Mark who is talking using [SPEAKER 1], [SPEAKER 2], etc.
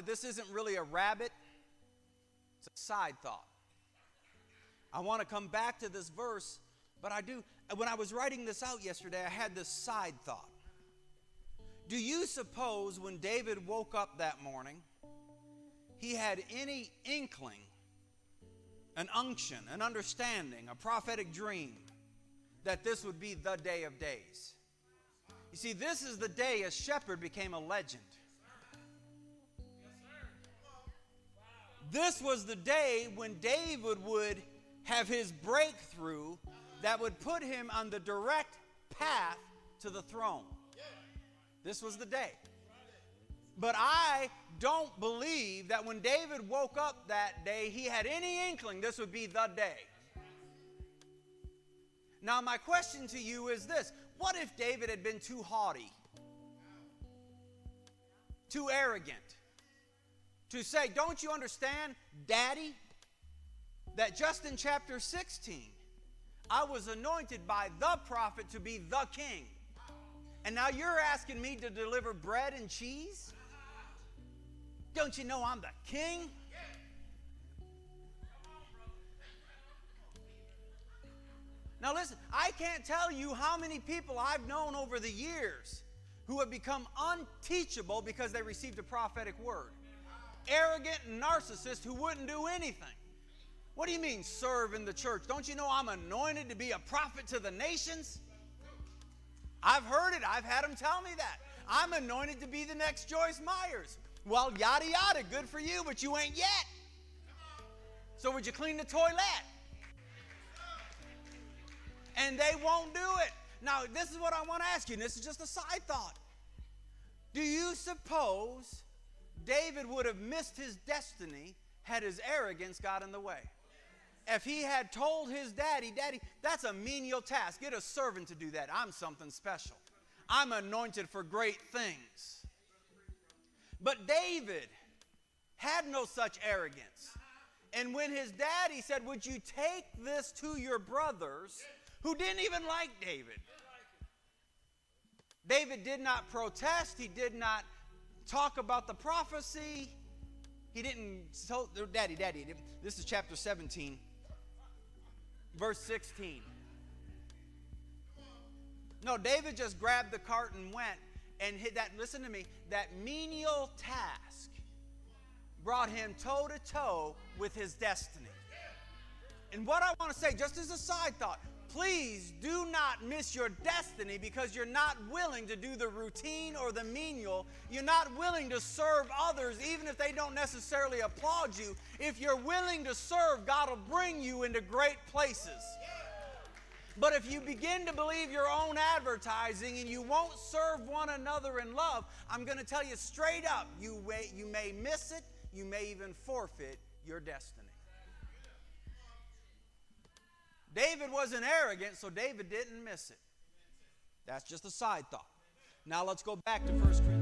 [SPEAKER 1] This isn't really a rabbit. It's a side thought. I want to come back to this verse, but when I was writing this out yesterday, I had this side thought. Do you suppose when David woke up that morning, he had any inkling, an unction, an understanding, a prophetic dream that this would be the day of days? You see, this is the day a shepherd became a legend. This was the day when David would have his breakthrough that would put him on the direct path to the throne. This was the day. But I don't believe that when David woke up that day, he had any inkling this would be the day. Now, my question to you is this. What if David had been too haughty, too arrogant, to say, don't you understand, Daddy, that just in chapter 16, I was anointed by the prophet to be the king. And now you're asking me to deliver bread and cheese? Don't you know I'm the king? Now listen, I can't tell you how many people I've known over the years who have become unteachable because they received a prophetic word. Arrogant and narcissists who wouldn't do anything. What do you mean serve in the church? Don't you know I'm anointed to be a prophet to the nations? I've heard it. I've had them tell me that. I'm anointed to be the next Joyce Myers. Well, yada yada, good for you, but you ain't yet. So would you clean the toilet? And they won't do it. Now, this is what I want to ask you, and this is just a side thought. Do you suppose David would have missed his destiny had his arrogance got in the way? If he had told his daddy, that's a menial task. Get a servant to do that. I'm something special. I'm anointed for great things. But David had no such arrogance. And when his daddy said, would you take this to your brothers, who didn't even like David? David did not protest. He did not talk about the prophecy. He didn't, Daddy, this is chapter 17, verse 16. No, David just grabbed the cart and went and hit that, listen to me, that menial task brought him toe to toe with his destiny. And what I want to say, just as a side thought, please do not miss your destiny because you're not willing to do the routine or the menial. You're not willing to serve others even if they don't necessarily applaud you. If you're willing to serve, God will bring you into great places. But if you begin to believe your own advertising and you won't serve one another in love, I'm going to tell you straight up, you may miss it. You may even forfeit your destiny. David wasn't arrogant, so David didn't miss it. That's just a side thought. Now let's go back to 1 Corinthians.